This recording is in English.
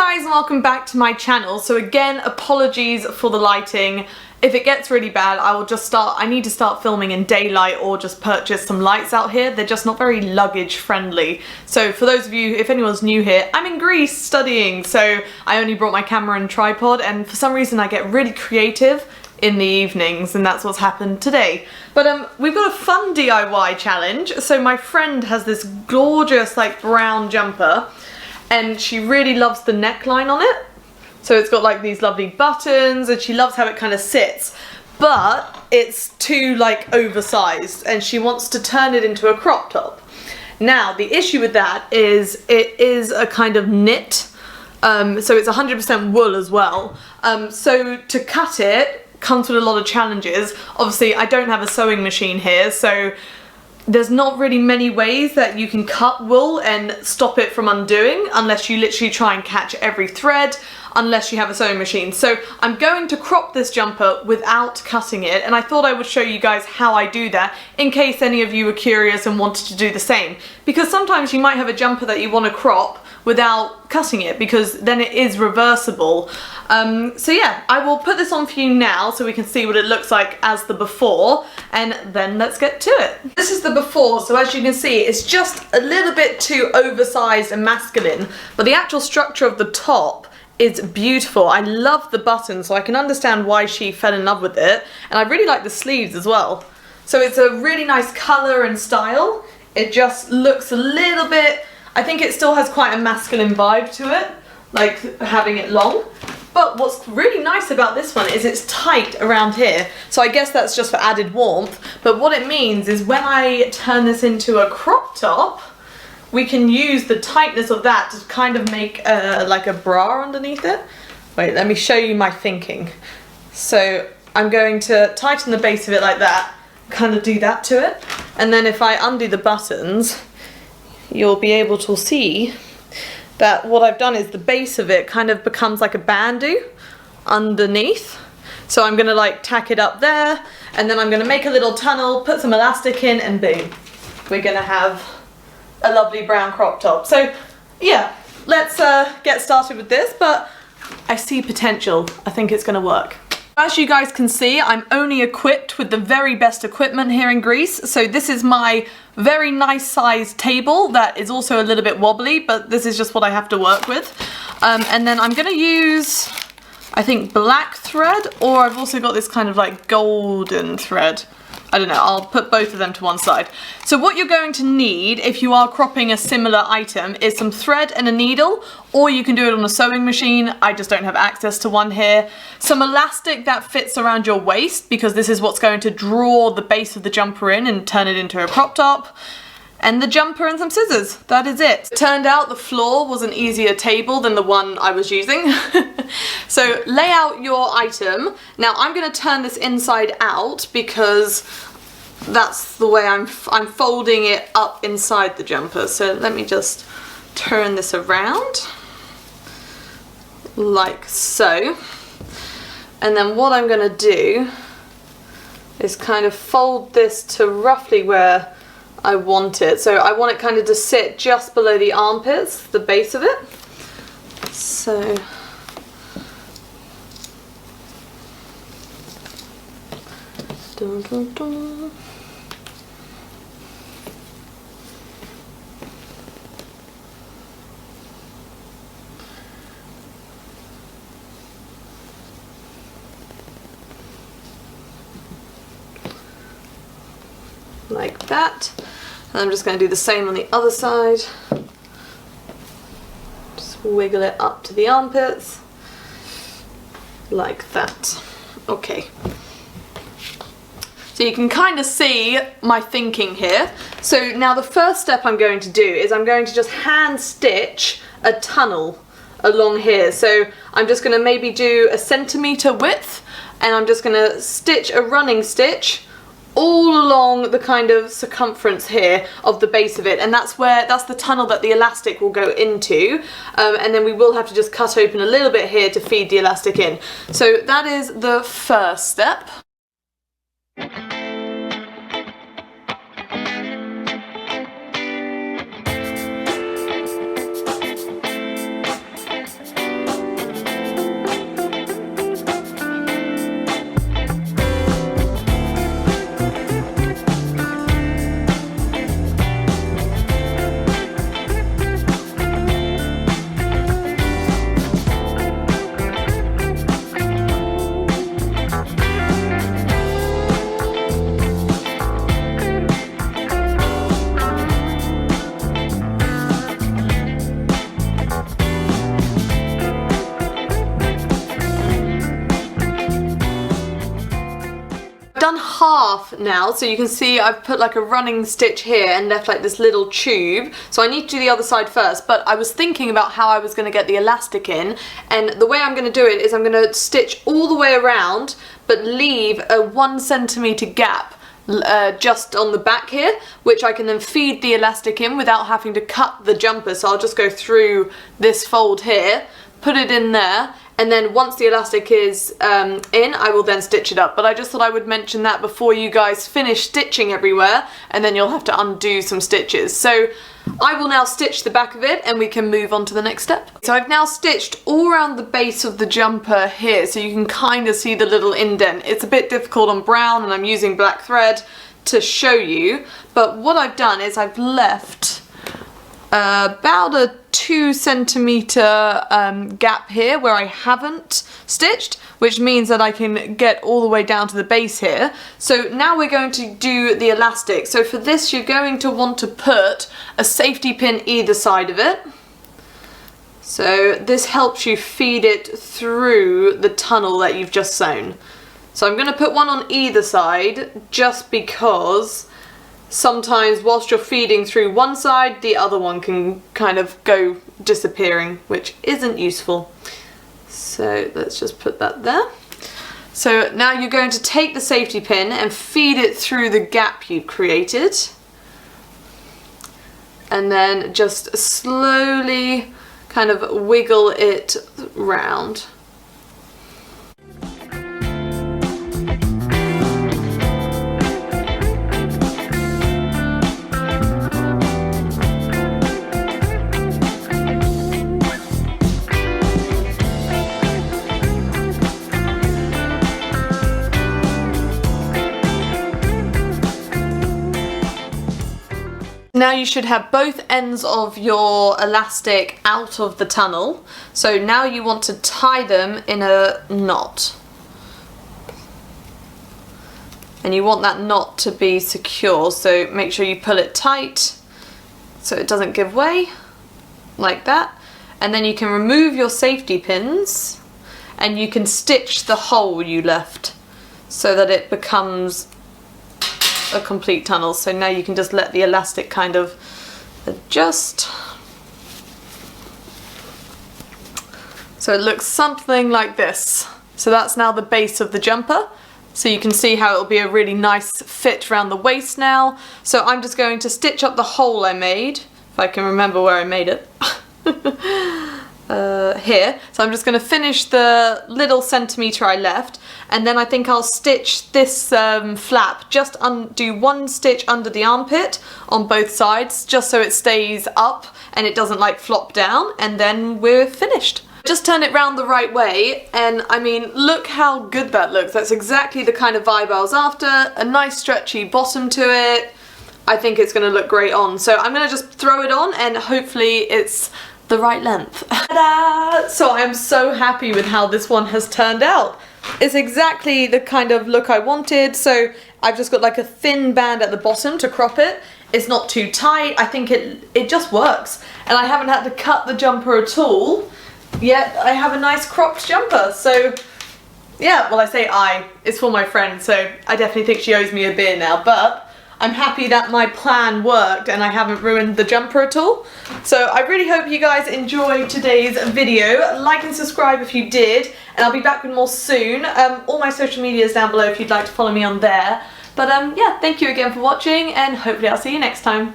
guys, and welcome back to my channel. So again, apologies for the lighting. If it gets really bad, I need to start filming in daylight or just purchase some lights out here. They're just not very luggage friendly. So for those of you, if anyone's new here, I'm in Greece studying, so I only brought my camera and tripod, and for some reason I get really creative in the evenings, and that's what's happened today. But we've got a fun DIY challenge. So my friend has this gorgeous like brown jumper, and she really loves the neckline on it. So it's got like these lovely buttons, and she loves how it kind of sits, but it's too like oversized, and she wants to turn it into a crop top. Now the issue with that is it is a kind of knit, so it's 100% wool as well. So to cut it comes with a lot of challenges. Obviously I don't have a sewing machine here, so there's not really many ways that you can cut wool and stop it from undoing unless you literally try and catch every thread, unless you have a sewing machine. So I'm going to crop this jumper without cutting it, and I thought I would show you guys how I do that in case any of you were curious and wanted to do the same. Because sometimes you might have a jumper that you want to crop without cutting it, because then it is reversible. So yeah, I will put this on for you now so we can see what it looks like as the before, and then let's get to it. This is the before, so as you can see, it's just a little bit too oversized and masculine, but the actual structure of the top is beautiful. I love the button, so I can understand why she fell in love with it, and I really like the sleeves as well. So it's a really nice colour and style. It just looks a little bit, I think it still has quite a masculine vibe to it, like having it long. But what's really nice about this one is it's tight around here, so I guess that's just for added warmth. But what it means is when I turn this into a crop top, we can use the tightness of that to kind of make like a bra underneath it. Wait, let me show you my thinking. So I'm going to tighten the base of it like that, kind of do that to it, and then if I undo the buttons, you'll be able to see that what I've done is the base of it kind of becomes like a bandeau underneath. So I'm gonna like tack it up there, and then I'm gonna make a little tunnel, put some elastic in, and boom, we're gonna have a lovely brown crop top. So yeah, let's get started with this, but I see potential. I think it's gonna work. As you guys can see, I'm only equipped with the very best equipment here in Greece. So this is my very nice sized table that is also a little bit wobbly, but this is just what I have to work with. And then I'm gonna use, I think, black thread, or I've also got this kind of like golden thread. I don't know, I'll put both of them to one side. So what you're going to need if you are cropping a similar item is some thread and a needle, or you can do it on a sewing machine. I just don't have access to one here. Some elastic that fits around your waist, because this is what's going to draw the base of the jumper in and turn it into a crop top. And the jumper and some scissors. That is it. It turned out the floor was an easier table than the one I was using. So lay out your item. Now I'm going to turn this inside out because that's the way I'm folding it up inside the jumper. So let me just turn this around like so. And then what I'm going to do is kind of fold this to roughly where I want it. So I want it kind of to sit just below the armpits, the base of it. So dun, dun, dun. Like that. And I'm just going to do the same on the other side. Just wiggle it up to the armpits. Like that. Okay. So you can kind of see my thinking here. So now the first step I'm going to do is I'm going to just hand stitch a tunnel along here. So I'm just going to maybe do a centimetre width, and I'm just going to stitch a running stitch all along the kind of circumference here of the base of it, and that's the tunnel that the elastic will go into, and then we will have to just cut open a little bit here to feed the elastic in. So that is the first step. half now, so you can see I've put like a running stitch here and left like this little tube. So I need to do the other side first, but I was thinking about how I was going to get the elastic in, and the way I'm going to do it is I'm going to stitch all the way around but leave a 1 centimeter gap just on the back here, which I can then feed the elastic in without having to cut the jumper. So I'll just go through this fold here, put it in there, and then once the elastic is in, I will then stitch it up. But I just thought I would mention that before you guys finish stitching everywhere, and then you'll have to undo some stitches. So I will now stitch the back of it and we can move on to the next step. So I've now stitched all around the base of the jumper here, so you can kind of see the little indent. It's a bit difficult on brown and I'm using black thread to show you, but what I've done is I've left about a 2 centimeter gap here where I haven't stitched, which means that I can get all the way down to the base here. So now we're going to do the elastic. So for this you're going to want to put a safety pin either side of it. So this helps you feed it through the tunnel that you've just sewn. So I'm going to put one on either side just because sometimes whilst you're feeding through one side, the other one can kind of go disappearing, which isn't useful. So let's just put that there. So now you're going to take the safety pin and feed it through the gap you've created. And then just slowly kind of wiggle it round. Now you should have both ends of your elastic out of the tunnel. So now you want to tie them in a knot. And you want that knot to be secure, so make sure you pull it tight so it doesn't give way, like that. And then you can remove your safety pins and you can stitch the hole you left so that it becomes a complete tunnel. So now you can just let the elastic kind of adjust. So it looks something like this. So that's now the base of the jumper. So you can see how it'll be a really nice fit around the waist now. So I'm just going to stitch up the hole I made, if I can remember where I made it. Here. So I'm just going to finish the little centimetre I left, and then I think I'll stitch this flap, just do one stitch under the armpit on both sides, just so it stays up and it doesn't like flop down, and then we're finished. Just turn it round the right way, and I mean, look how good that looks. That's exactly the kind of vibe I was after. A nice stretchy bottom to it. I think it's going to look great on. So I'm going to just throw it on and hopefully it's the right length. Ta-da! So I'm so happy with how this one has turned out. It's exactly the kind of look I wanted. So I've just got like a thin band at the bottom to crop it. It's not too tight. I think it just works. And I haven't had to cut the jumper at all. Yet I have a nice cropped jumper. So yeah, well, I say it's for my friend, so I definitely think she owes me a beer now, but I'm happy that my plan worked and I haven't ruined the jumper at all. So I really hope you guys enjoyed today's video. Like and subscribe if you did, and I'll be back with more soon. All my social media is down below if you'd like to follow me on there. But yeah, thank you again for watching, and hopefully I'll see you next time.